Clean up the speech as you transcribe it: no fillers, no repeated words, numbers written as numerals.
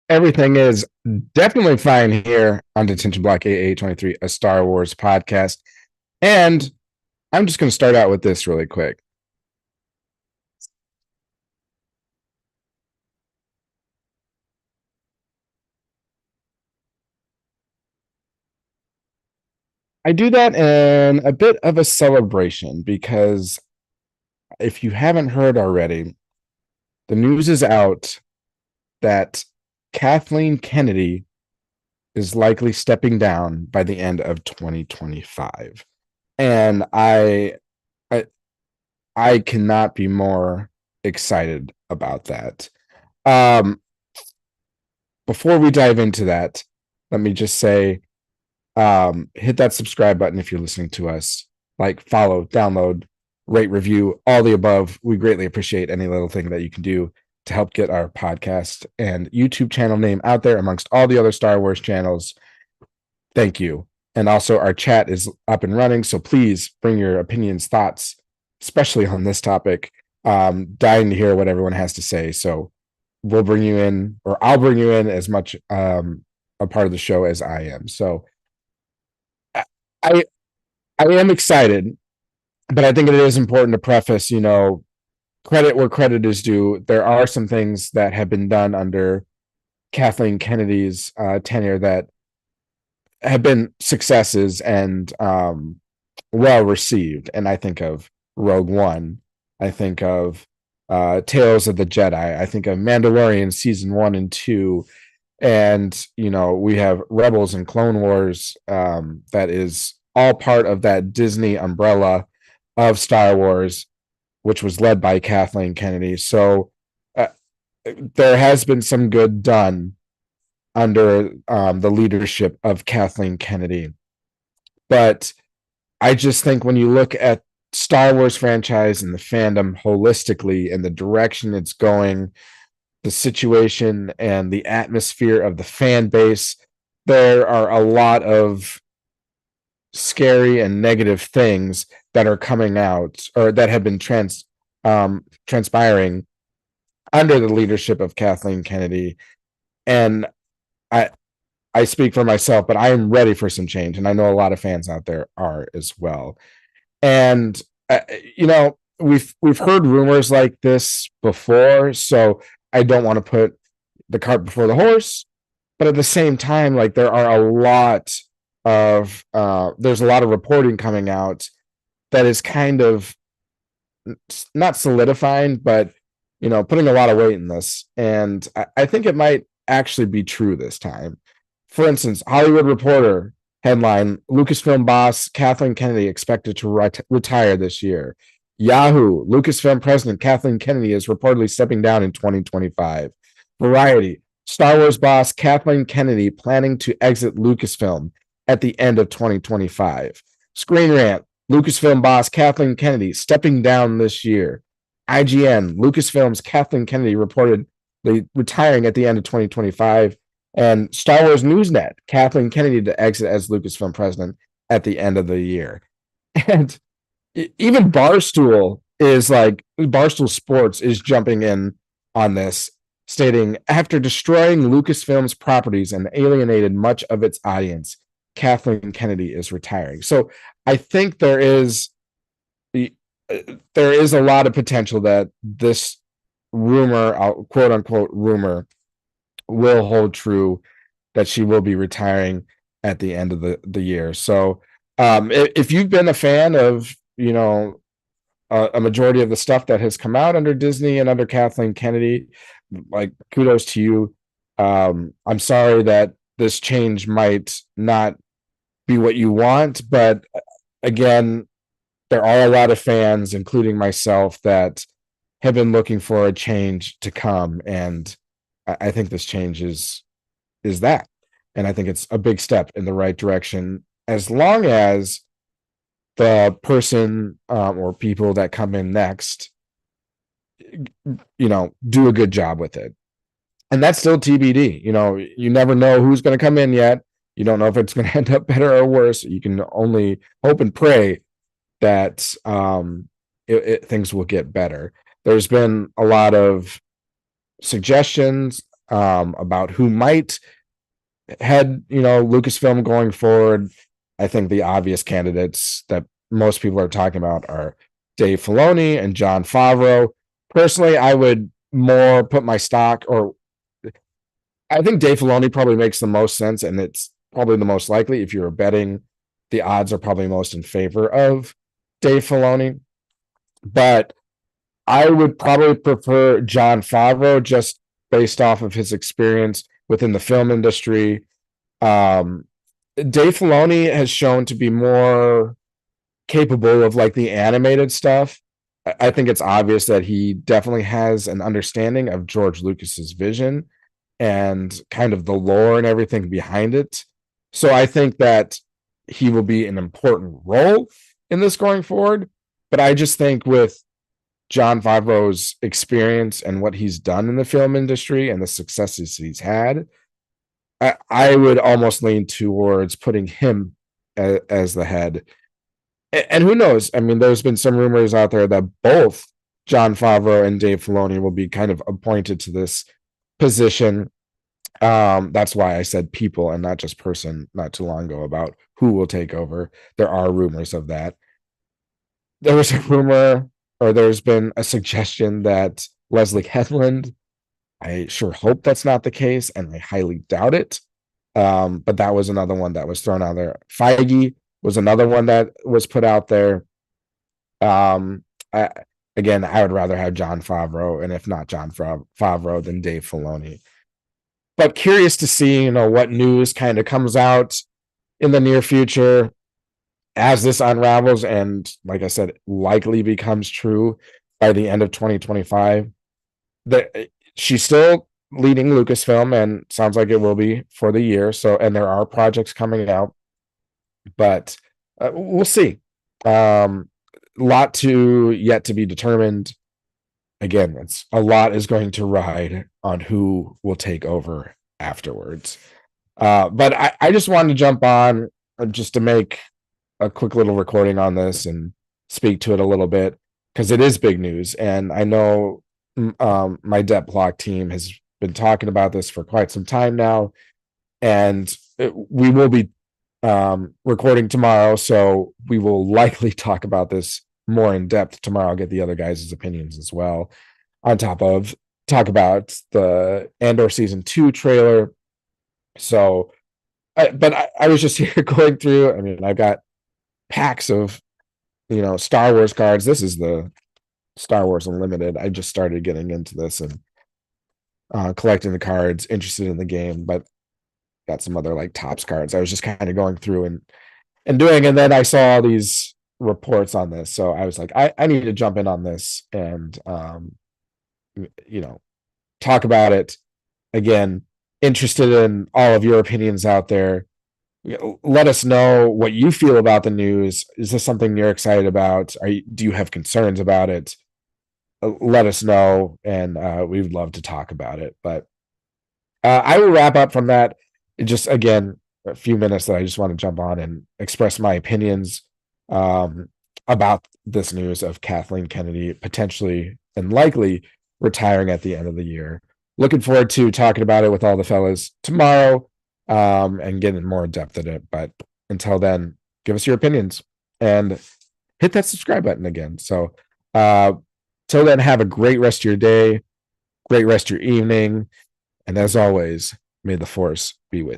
Everything is definitely fine here on Detention Block AA23, a Star Wars podcast. And I'm just going to start out with this really quick. I do that in a bit of a celebration because if you haven't heard already, the news is out that Kathleen Kennedy is likely stepping down by the end of 2025. And I, I cannot be more excited about that. Um, Before we dive into that, let me just say, hit that subscribe button if you're listening to us. Like, follow, download, rate, review, all the above. We greatly appreciate any little thing that you can do to help get our podcast and YouTube channel name out there amongst all the other Star Wars channels. Thank you. And also, our chat is up and running. So please bring your opinions, thoughts, especially on this topic. Dying to hear what everyone has to say. So we'll bring you in, or I'll bring you in as much a part of the show as I am. So I I am excited, but I think it is important to preface, credit where credit is due. There are some things that have been done under Kathleen Kennedy's tenure that have been successes and well received. And I think of Rogue One. I think of Tales of the Jedi. I think of Mandalorian season 1 and 2. And, we have Rebels and Clone Wars that is all part of that Disney umbrella of Star Wars, which was led by Kathleen Kennedy. So there has been some good done under the leadership of Kathleen Kennedy. But I just think when you look at Star Wars franchise and the fandom holistically and the direction it's going, the situation and the atmosphere of the fan base, there are a lot of scary and negative things that are coming out or that have been transpiring under the leadership of Kathleen Kennedy. And I I speak for myself, but I am ready for some change, and I know a lot of fans out there are as well. And uh, we've heard rumors like this before, so I don't want to put the cart before the horse. But at the same time, like there's a lot of reporting coming out that is kind of not solidifying, but putting a lot of weight in this. And I think it might actually be true this time. For instance, Hollywood Reporter headline: Lucasfilm boss Kathleen Kennedy expected to retire this year. Yahoo: Lucasfilm president Kathleen Kennedy is reportedly stepping down in 2025. Variety: Star Wars boss Kathleen Kennedy planning to exit Lucasfilm at the end of 2025. Screen Rant: Lucasfilm boss Kathleen Kennedy stepping down this year. IGN: Lucasfilm's Kathleen Kennedy reportedly retiring at the end of 2025. And Star Wars Newsnet: Kathleen Kennedy to exit as Lucasfilm president at the end of the year. And even Barstool Sports is jumping in on this, stating, after destroying Lucasfilm's properties and alienated much of its audience, Kathleen Kennedy is retiring. So I think there is a lot of potential that this rumor, quote unquote rumor, will hold true, that she will be retiring at the end of the year. So if you've been a fan of, a majority of the stuff that has come out under Disney and under Kathleen Kennedy, like, kudos to you. I'm sorry that this change might not be what you want, but again, there are a lot of fans, including myself, that have been looking for a change to come, and I think this change is that, and I think it's a big step in the right direction, as long as the person or people that come in next, do a good job with it. And that's still TBD. You never know who's going to come in yet. You don't know if it's going to end up better or worse. You can only hope and pray that things will get better. There's been a lot of suggestions about who might head, Lucasfilm going forward. I think the obvious candidates that most people are talking about are Dave Filoni and Jon Favreau. Personally, I would more put my stock, or I think Dave Filoni probably makes the most sense, and it's probably the most likely. If you're betting, the odds are probably most in favor of Dave Filoni. But I would probably prefer Jon Favreau just based off of his experience within the film industry. Dave Filoni has shown to be more capable of like the animated stuff. I think it's obvious that he definitely has an understanding of George Lucas's vision and kind of the lore and everything behind it. So I think that he will be an important role in this going forward. But I just think with Jon Favreau's experience and what he's done in the film industry and the successes he's had, I would almost lean towards putting him as the head. And who knows? I mean, there's been some rumors out there that both Jon Favreau and Dave Filoni will be kind of appointed to this position. That's why I said people and not just person not too long ago about who will take over. There are rumors of that. There was a rumor, or there's been a suggestion that Leslie Headland. I sure hope that's not the case, and I highly doubt it. But that was another one that was thrown out there. Feige was another one that was put out there. Again, I would rather have Jon Favreau, and if not Jon Favreau, then Dave Filoni. But curious to see, what news kind of comes out in the near future as this unravels, and like I said, likely becomes true by the end of 2025. She's still leading Lucasfilm, and sounds like it will be for the year. So, and there are projects coming out, but we'll see. A lot to yet to be determined. Again, it's a lot is going to ride on who will take over afterwards. But I just wanted to jump on just to make a quick little recording on this and speak to it a little bit, because it is big news. And I know my Debt Block team has been talking about this for quite some time now, and we will be recording tomorrow, so we will likely talk about this more in depth tomorrow. I'll get the other guys' opinions as well, on top of talk about the Andor season 2 trailer. So I was just here going through. I mean, I've got packs of Star Wars cards. This is the Star Wars Unlimited. I just started getting into this and collecting the cards, interested in the game, but got some other like Topps cards. I was just kind of going through and doing, and then I saw all these reports on this, so I was like, I need to jump in on this and talk about it. Again, interested in all of your opinions out there. Let us know what you feel about the news. Is this something you're excited about? Do you have concerns about it? Let us know, and we would love to talk about it. But I will wrap up from that. Just again, a few minutes that I just want to jump on and express my opinions about this news of Kathleen Kennedy potentially and likely retiring at the end of the year. Looking forward to talking about it with all the fellas tomorrow and getting more in depth in it. But until then, give us your opinions and hit that subscribe button again. So till then, have a great rest of your day, great rest of your evening. And as always, may the force be with you.